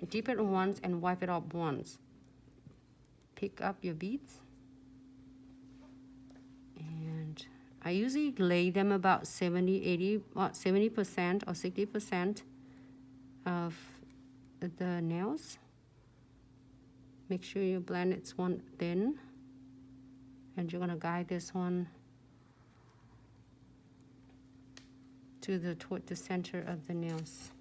dip it once and wipe it off once. Pick up your beads. And I usually lay them about 70% or 60% of the nails. Make sure you blend it one thin. And you're gonna guide this one toward the center of the nails.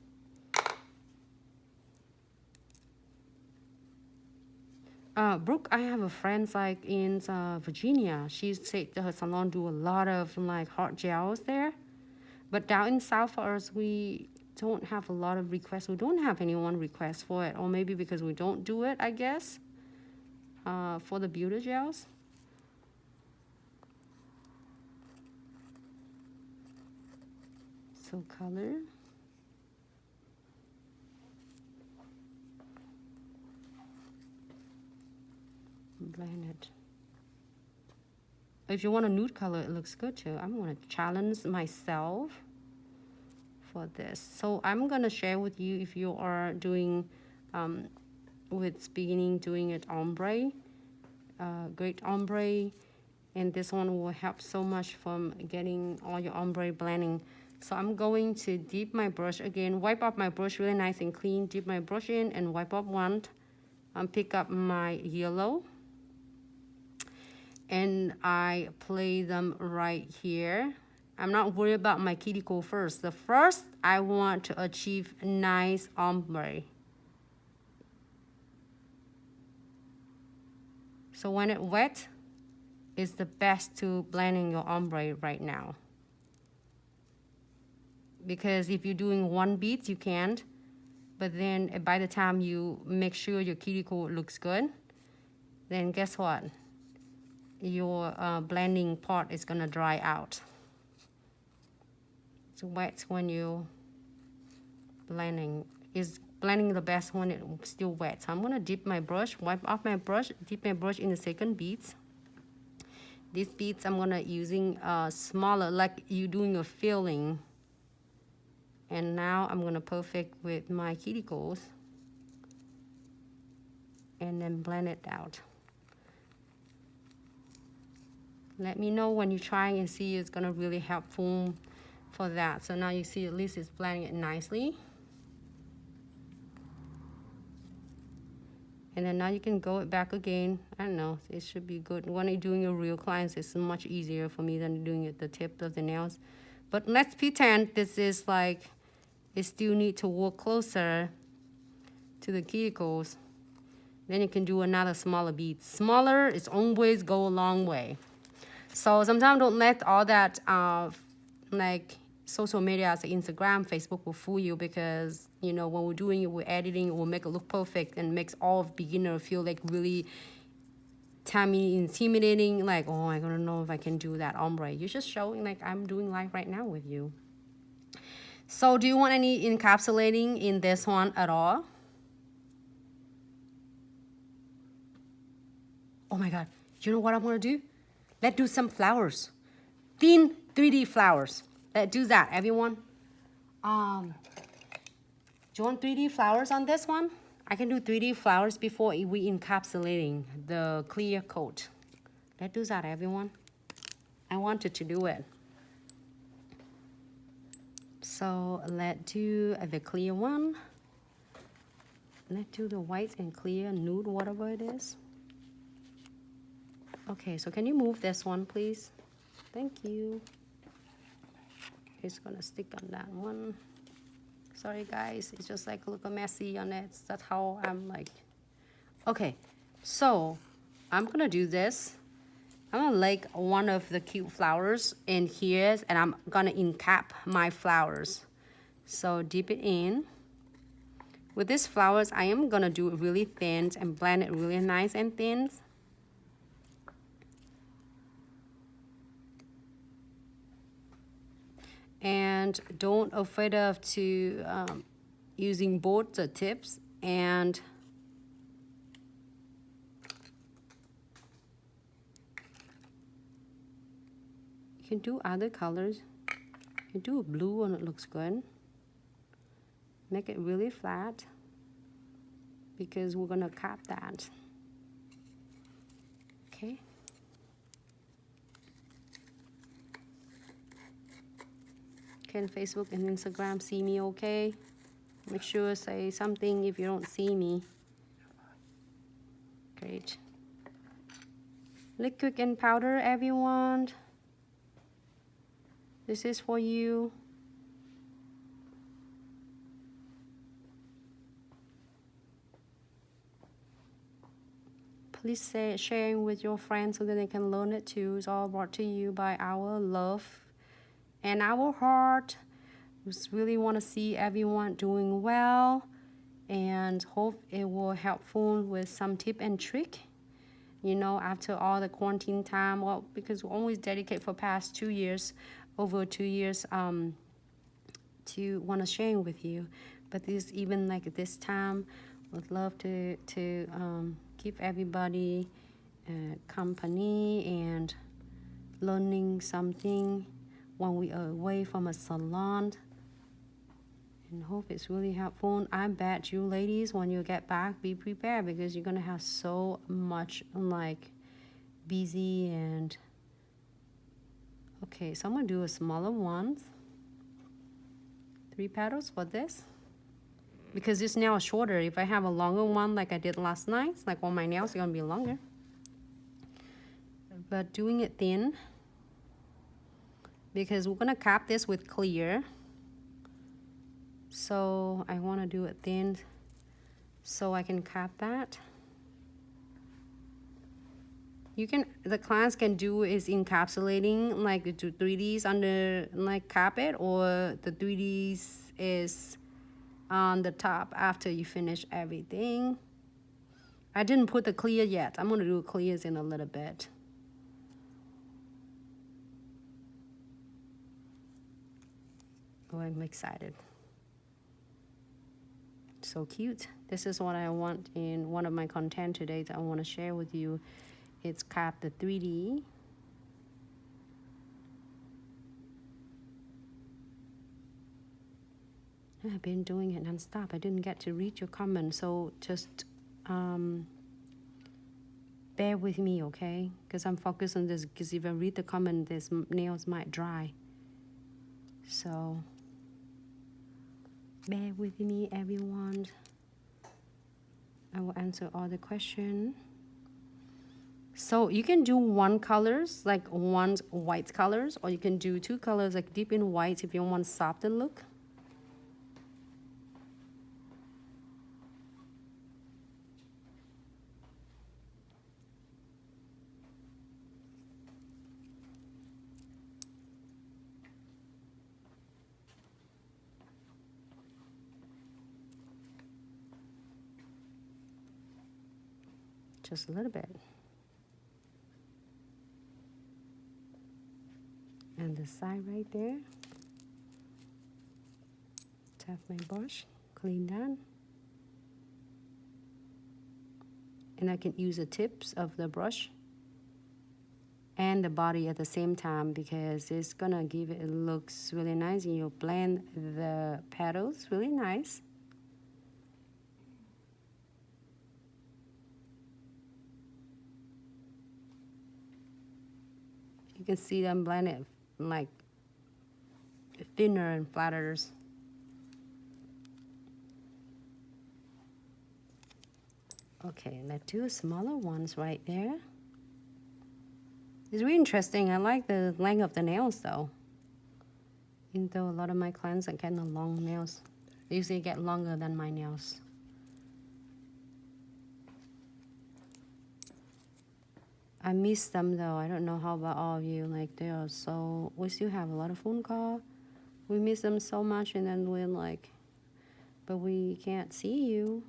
Brooke, I have a friend like in Virginia. She said her salon do a lot of like hard gels there. But down in South for us, we don't have a lot of requests. We don't have anyone request for it. Or maybe because we don't do it, I guess, for the beauty gels. So color. Blend it. If you want a nude color, it looks good too. I'm going to challenge myself for this. So I'm going to share with you if you are doing, with beginning doing it ombre, great ombre, and this one will help so much from getting all your ombre blending. So I'm going to dip my brush again, wipe off my brush really nice and clean, dip my brush in and wipe off one, pick up my yellow, and I play them right here. I'm not worried about my cuticle first. The first, I want to achieve nice ombre. So when it's wet, it's the best to blending your ombre right now. Because if you're doing one bead, you can't. But then by the time you make sure your cuticle looks good, then guess what? Your blending part is gonna dry out. It's wet when you blending. Is blending the best when it's still wet. So I'm gonna dip my brush, wipe off my brush, dip my brush in the second beads. These beads I'm gonna using smaller, like you doing a filling. And now I'm gonna perfect with my cuticles and then blend it out. Let me know when you try and see it's gonna really helpful for that. So now you see at least it's blending it nicely. And then now you can go it back again. I don't know, it should be good. When you're doing your real clients, it's much easier for me than doing it at the tip of the nails. But let's pretend this is like, it still need to work closer to the cuticles. Then you can do another smaller bead. Smaller is always go a long way. So sometimes don't let all that like social media, like Instagram, Facebook will fool you, because you know when we're doing it, we're editing, it will make it look perfect and makes all beginner feel like really intimidating, like, oh, I don't know if I can do that ombre. You're just showing like I'm doing live right now with you. So do you want any encapsulating in this one at all? Oh my God, you know what I'm gonna do? Let's do some flowers. Thin 3D flowers. Let's do that, everyone. Do you want 3D flowers on this one? I can do 3D flowers before we encapsulating the clear coat. Let's do that, everyone. I wanted to do it. So let's do the clear one. Let's do the white and clear nude, whatever it is. Okay, so can you move this one, please? Thank you. It's gonna stick on that one. Sorry, guys. It's just like a little messy on it. That's how I'm like. Okay, so I'm gonna do this. I'm gonna like one of the cute flowers in here, and I'm gonna encap my flowers. So dip it in. With these flowers, I am gonna do it really thin and blend it really nice and thin. And don't afraid of to using both the tips, and you can do other colors. You do a blue and it looks good. Make it really flat. because we're gonna cap that. Okay. Can Facebook and Instagram see me okay? Make sure say something if you don't see me. Great. Liquid and powder, everyone. This is for you. Please say sharing with your friends so that they can learn it too. It's all brought to you by our love and our heart. We just really want to see everyone doing well, and hope it will helpful with some tip and trick. You know, after all the quarantine time, well, because we always dedicate for past 2 years, over 2 years, to want to share with you. But this, even like this time, would love to keep everybody company and learning something when we are away from a salon. And hope it's really helpful. I bet you ladies, when you get back, be prepared because you're gonna have so much like busy and okay. So I'm gonna do a smaller one. 3 petals for this because this nail is shorter. If I have a longer one like I did last night, like all my nails are gonna be longer. But doing it thin because we're gonna cap this with clear. So I want to do it thin so I can cap that. You can, the clients can do is encapsulating like the 3Ds under like cap it, or the 3Ds is on the top after you finish everything. I didn't put the clear yet. I'm going to do clears in a little bit. Oh, I'm excited. So cute. This is what I want in one of my content today that I want to share with you. It's cap the 3D. I've been doing it non-stop. I didn't get to read your comment, so just bear with me, okay? Because I'm focused on this, because if I read the comment, these nails might dry. So bear with me, everyone. I will answer all the questions. So you can do one colors, like one white colors, or you can do 2 colors, like deep in white if you want softer look. Just a little bit. And the side right there. Tap my brush, clean that. And I can use the tips of the brush and the body at the same time because it's gonna give it looks really nice, and you'll blend the petals really nice. You can see them blended like thinner and flatter. Okay, let's do smaller ones right there. It's really interesting. I like the length of the nails though. Even though a lot of my clients are getting long nails, they usually get longer than my nails. I miss them though. I don't know how about all of you. Like they are so, we still have a lot of phone call. We miss them so much, and then we're like, but we can't see you.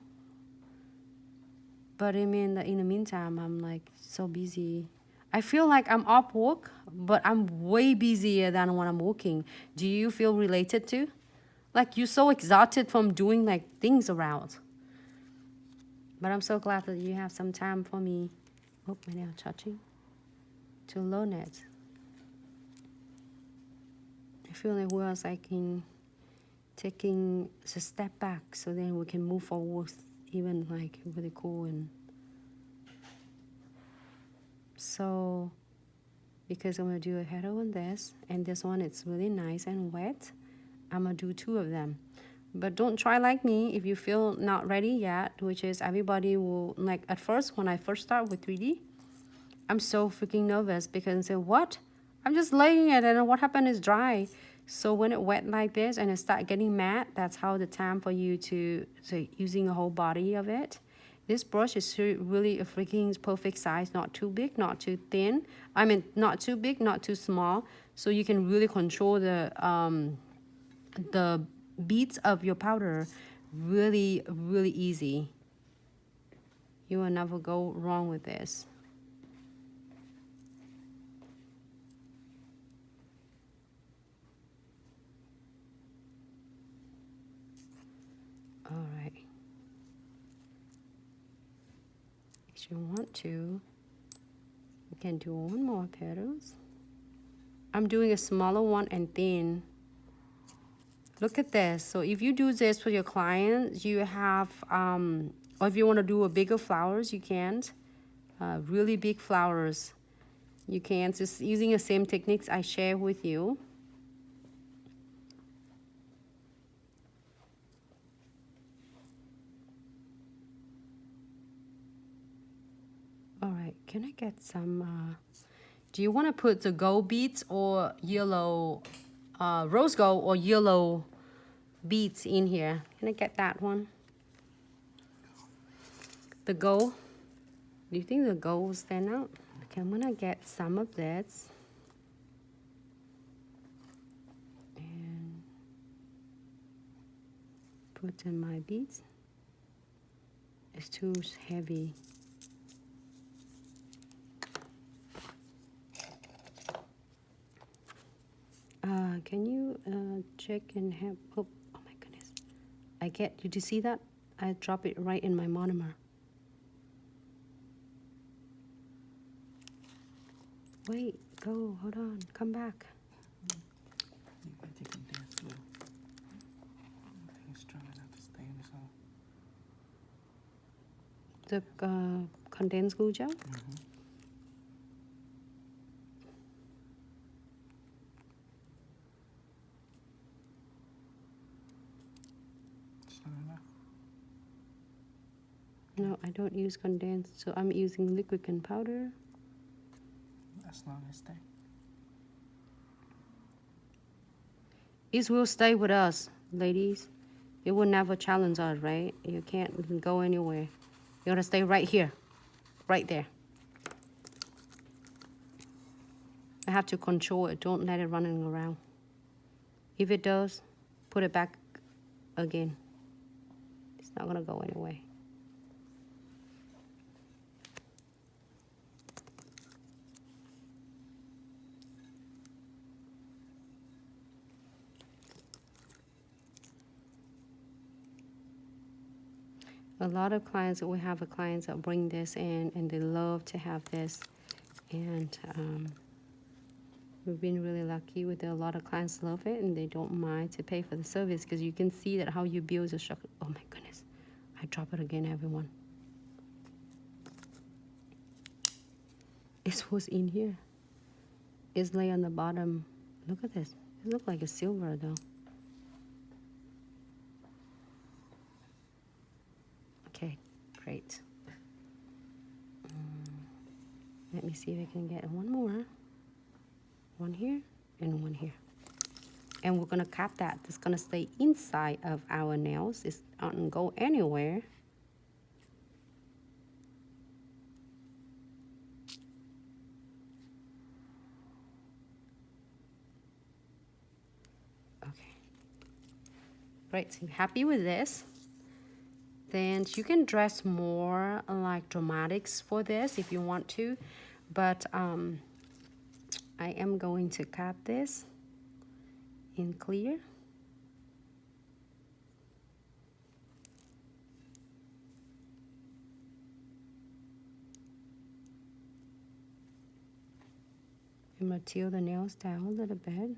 But I mean, in the meantime, I'm like so busy. I feel like I'm off work, but I'm way busier than when I'm working. Do you feel related to? Like you're so exhausted from doing like things around. But I'm so glad that you have some time for me. Oh, my nail touching. To learn it. I feel like we're like in taking a step back so then we can move forward even like really cool. And so because I'm gonna do a header on this, and this one it's really nice and wet, I'm gonna do 2 of them. But don't try like me if you feel not ready yet, which is everybody will, like at first when I first start with 3D, I'm so freaking nervous because I say, what? I'm just laying it and what happened is dry. So when it wet like this and it start getting matte, that's how the time for you to using a whole body of it. This brush is really a freaking perfect size, not too big, not too thin. I mean, not too big, not too small. So you can really control the beads of your powder really, really easy. You will never go wrong with this. All right. If you want to, you can do one more petals. I'm doing a smaller one and thin. Look at this. So if you do this for your clients, you have, or if you want to do a bigger flowers, you can. Really big flowers, you can. Just using the same techniques I share with you. All right, can I get some, do you want to put the gold beads or yellow, rose gold or yellow beads in here? Can I get that one? The gold. Do you think the gold will stand out? Okay, I'm gonna get some of this. And put in my beads. It's too heavy. Can you check and have, oh my goodness. Did you see that? I drop it right in my monomer. Wait, go, hold on, come back. The condensed glue gel? No, I don't use condensed, so I'm using liquid and powder. As long as they. It will stay with us, ladies. It will never challenge us, right? You can't go anywhere. You gotta stay right here, right there. I have to control it. Don't let it running around. If it does, put it back again. It's not gonna go anywhere. A lot of clients, we have clients that bring this in and they love to have this. And we've been really lucky with it. A lot of clients love it and they don't mind to pay for the service because you can see that how you build the structure. Oh my goodness, I drop it again, everyone. It was in here. It's lay on the bottom. Look at this. It looks like a silver though. Okay, great. Let me see if I can get one more. One here and one here. And we're gonna cap that. It's gonna stay inside of our nails. It's not gonna go anywhere. Okay. Great, so you're happy with this? Then you can dress more like dramatics for this if you want to, but I am going to cap this in clear. I'm gonna tilt the nails down a little bit.